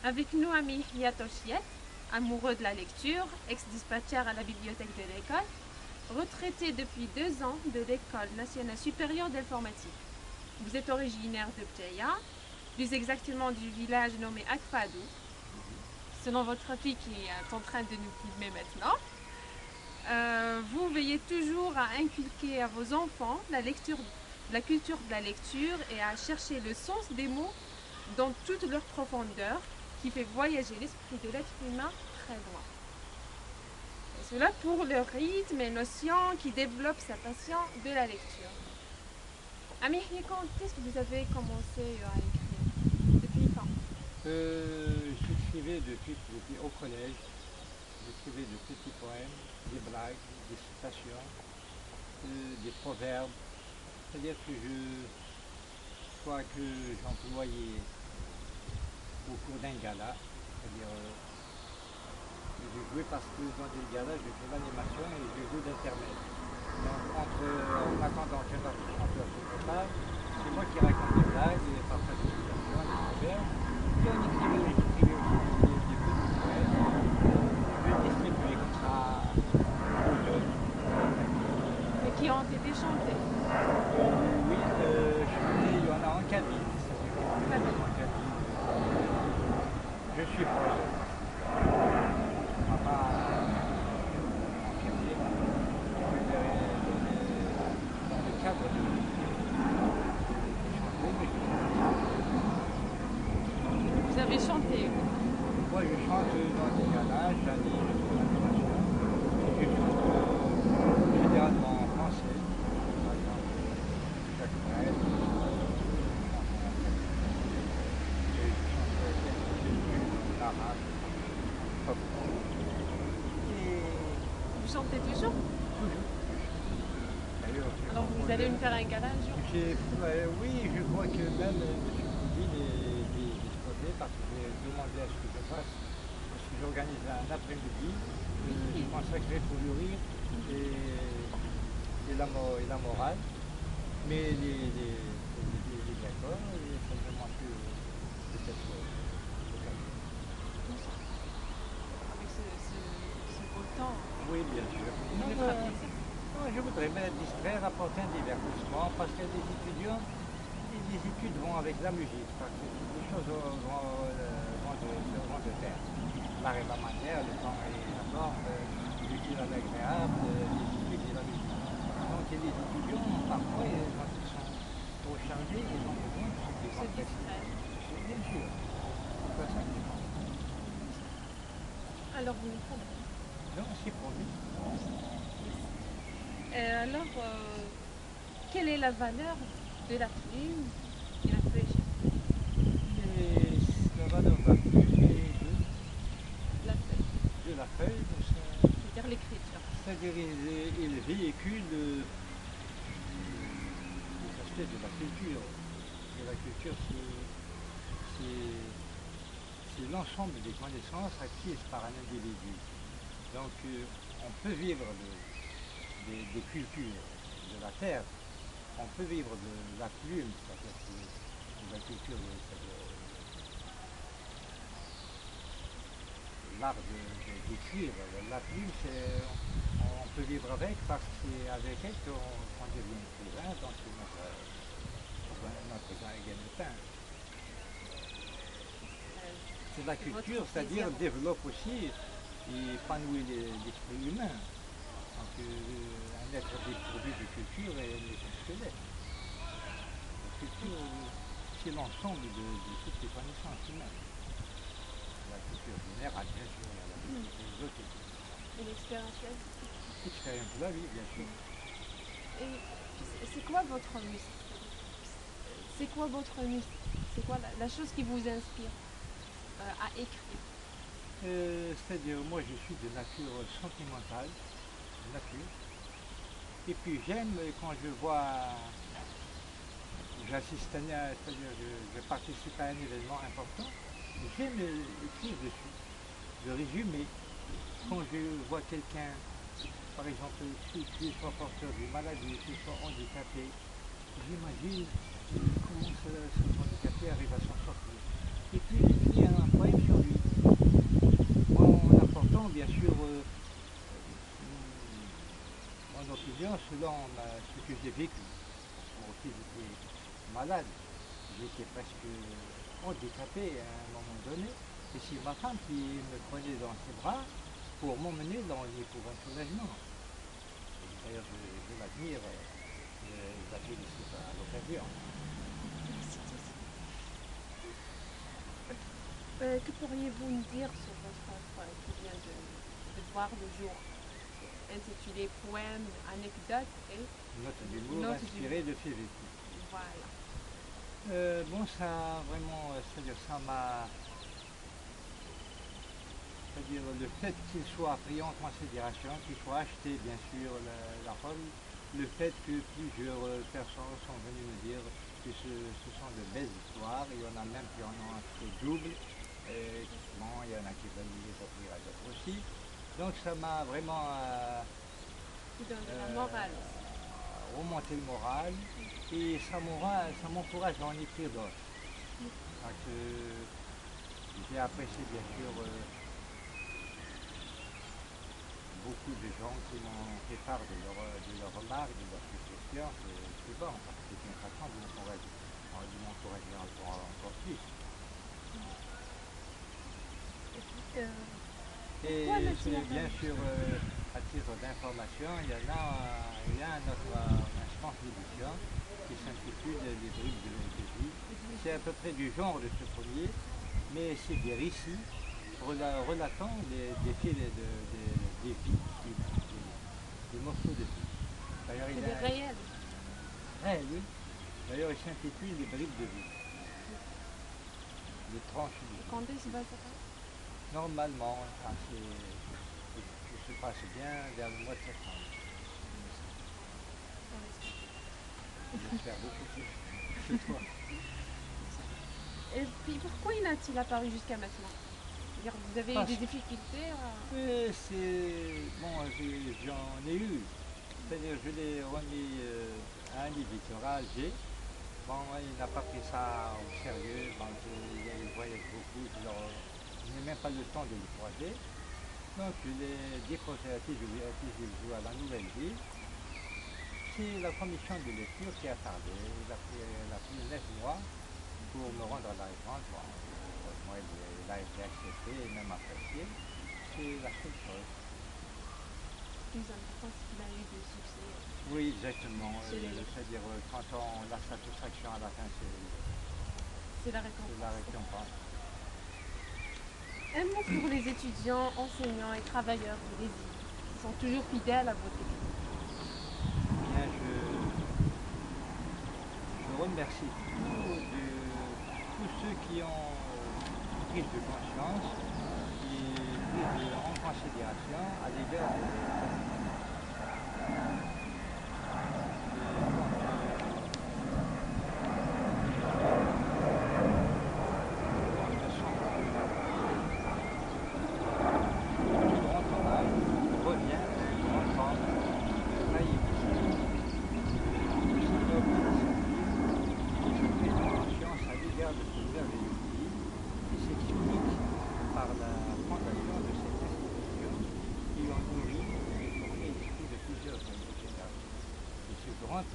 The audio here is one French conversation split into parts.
Avec nous, ami Yatoshiet, amoureux de la lecture, ex-dispatcheur à la bibliothèque de l'école, retraité depuis 2 ans de l'École nationale supérieure d'informatique. Vous êtes originaire de Pteia, plus exactement du village nommé Akfadou. Selon votre fille qui est en train de nous filmer maintenant, vous veillez toujours à inculquer à vos enfants la culture de la lecture et à chercher le sens des mots dans toute leur profondeur qui fait voyager l'esprit de l'être humain très loin. Et cela pour le rythme et notions qui développent sa passion de la lecture. Ami, quand est-ce que vous avez commencé à écrire? Depuis quand? J'écrivais depuis au collège. J'écrivais de petits poèmes, des blagues, des citations, des proverbes. C'est-à-dire que j'employais au cours d'un gala. C'est-à-dire je jouais parce que dans des galas, je fais l'animation et je joue d'intermède. Donc en attendant qu'un autre chanteur se prépare, c'est moi qui raconte des blagues et partage des citations, des proverbes. Et on écrivait aussi des petits poèmes. Je distribuais comme ça aux jeunes. Mais qui ont été chantés? Oui, il y en a en cabine. En cabine. Je suis proche. On ne va pas confirmer. Dans le cadre de chanter, Vous avez chanté? moi je chante dans des galas, j'anime, je fais l'animation. Je chante généralement en français. Par exemple, Jacques Brel, l'arabe. Vous chantez toujours? Toujours. D'ailleurs, Alors vous allez me faire un gala un jour? oui, je crois que même M. Poutine est disposé parce que j'ai demandé à ce que je fasse, parce que j'organise un après-midi consacré pour le rire et la morale. Mais les d'accord, et simplement que peut-être Avec ce beau temps. oui, bien sûr. Vous me fera plaisir. Non, je voudrais me distraire, apporter un divertissement, parce que les étudiants, les études vont avec la musique, parce que les choses vont de pair. L'art et la manière, le temps et la forme, l'utile et l'agréable, les études et la musique. Donc les étudiants, parfois, quand ils sont trop chargés, ils ont besoin de se distraire. Bien sûr. C'est pas ça que je pense. Alors vous me faites. Non, c'est pour lui. Alors, quelle est la valeur de la plume et la feuille? Et la valeur de la plume et La feuille, de la feuille, c'est-à-dire l'écriture. c'est-à-dire il véhicule des aspects de la culture. Et la culture, c'est l'ensemble des connaissances acquises par un individu. Donc on peut vivre des cultures de la terre, on peut vivre de la plume, c'est-à-dire de la culture, c'est-à-dire l'art d'écrire. La plume, on peut vivre avec parce que c'est avec elle qu'on devient écrivain, donc c'est notre gagne-pain. C'est la culture, c'est-à-dire développe aussi et épanouit l'esprit humain. Donc un être dépourvu de culture est un squelette. La culture, c'est l'ensemble de toutes les connaissances humaines. La culture générale, bien sûr, il y a la culture philosophique. Et l'expérientiel? L'expérience de la vie, bien sûr. Et c'est quoi votre musique? C'est quoi votre musique? C'est quoi la chose qui vous inspire à écrire? C'est-à-dire, moi je suis de nature sentimentale, nature. Et puis j'aime quand je vois, j'assiste c'est-à-dire je participe à un événement important, j'aime écrire dessus, le résumer. Quand je vois quelqu'un, par exemple, qui soit porteur d'une maladie, qui soit handicapé, j'imagine comment ce handicapé arrive à s'en sortir. Et puis j'écris un poème sur selon ce que j'ai vécu, parce que moi aussi j'étais malade, j'étais presque handicapé à un moment donné, et c'est ma femme qui me prenait dans ses bras pour m'emmener dans le lit pour un soulagement. D'ailleurs, je l'admire, je la félicite à l'occasion. Que pourriez-vous nous dire sur votre œuvre qui vient de voir le jour, intitulé Poème, anecdote et Note d'humour Note inspirée de faits vécus. voilà. Bon, ça vraiment, c'est-à-dire ça m'a, c'est-à-dire le fait qu'il soit pris en considération, qu'il soit acheté bien sûr la rôle, le fait que plusieurs personnes sont venues me dire que ce sont de belles histoires, il y en a même qui en ont acheté double, et bon, il y en a qui veulent les offrir à d'autres aussi. Donc ça m'a vraiment Qui donne de la morale. remonté le moral et ça m'encourage à en écrire d'autres. Donc, j'ai apprécié bien sûr beaucoup de gens qui m'ont fait part de leurs remarques, de leurs suggestions. C'est bon, parce que c'est une façon de m'encourager encore plus. Et Pourquoi c'est bien sûr, à titre d'information, il y a un instance d'édition qui s'intitule Les bribes de vie. C'est à peu près du genre de ce premier, mais c'est des récits relatant des faits des vies, des morceaux de vie. D'ailleurs, C'est des réels. Oui. D'ailleurs, il s'intitule Les bribes de vie. Les tranches de vie. Quand est-ce que ça Normalement, ça se passe bien vers le mois de septembre. J'espère beaucoup plus que toi. Et puis pourquoi il a-t-il apparu jusqu'à maintenant? C'est-à-dire, vous avez eu des difficultés Bon, j'en ai eu. C'est-à-dire, je l'ai remis à un éditeur à Alger. Bon, il n'a pas pris ça au sérieux. Bon, il voyage beaucoup. Je n'ai même pas le temps de le croiser. Donc, je l'ai déposé à Tizi-Ouzou à la Nouvelle Ville. C'est la commission de lecture qui a tardé. Il a pris 9 mois pour me rendre à la réponse. Bon, moi, il a été accepté et même apprécié. C'est la seule chose. Le plus important, c'est qu'il a eu des succès. Oui, exactement. C'est-à-dire, quand on a satisfaction à la fin, C'est la récompense. c'est la récompense. Un mot pour les étudiants, enseignants et travailleurs des îles qui sont toujours fidèles à votre écrit. Bien, je remercie tous ceux qui ont prise de conscience et pris en considération à l'égard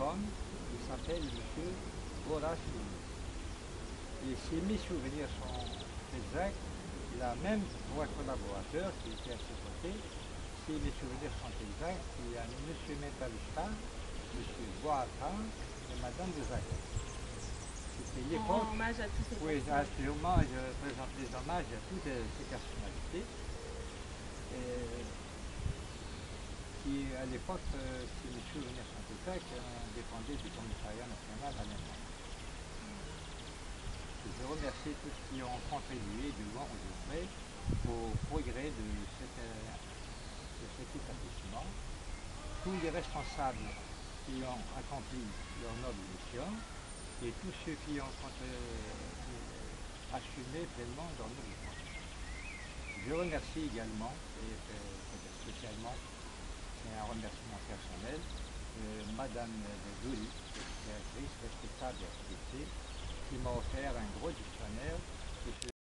homme, il s'appelle M. Horace Louis. Et si mes souvenirs sont exacts, il a même trois collaborateurs qui étaient à ses côtés. Si mes souvenirs sont exacts, il y a M. Metalista, M. Boata et Mme de Zaga. C'était l'époque. En hommage à tous ces Oui, personnes. actuellement, je présente les hommages à toutes ces personnalités. Qui, à l'époque, si mes souvenirs sont exacts, dépendait du commissariat national à l'Inde. Je remercie tous ceux qui ont contribué de loin ou de près au progrès de cet établissement, tous les responsables qui ont accompli leur noble mission et tous ceux qui ont assumé pleinement leur noble mission. Je remercie également, et peut-être spécialement, c'est un remerciement personnel, Madame Jolie, créatrice respectable et respectée, qui m'a offert un gros dictionnaire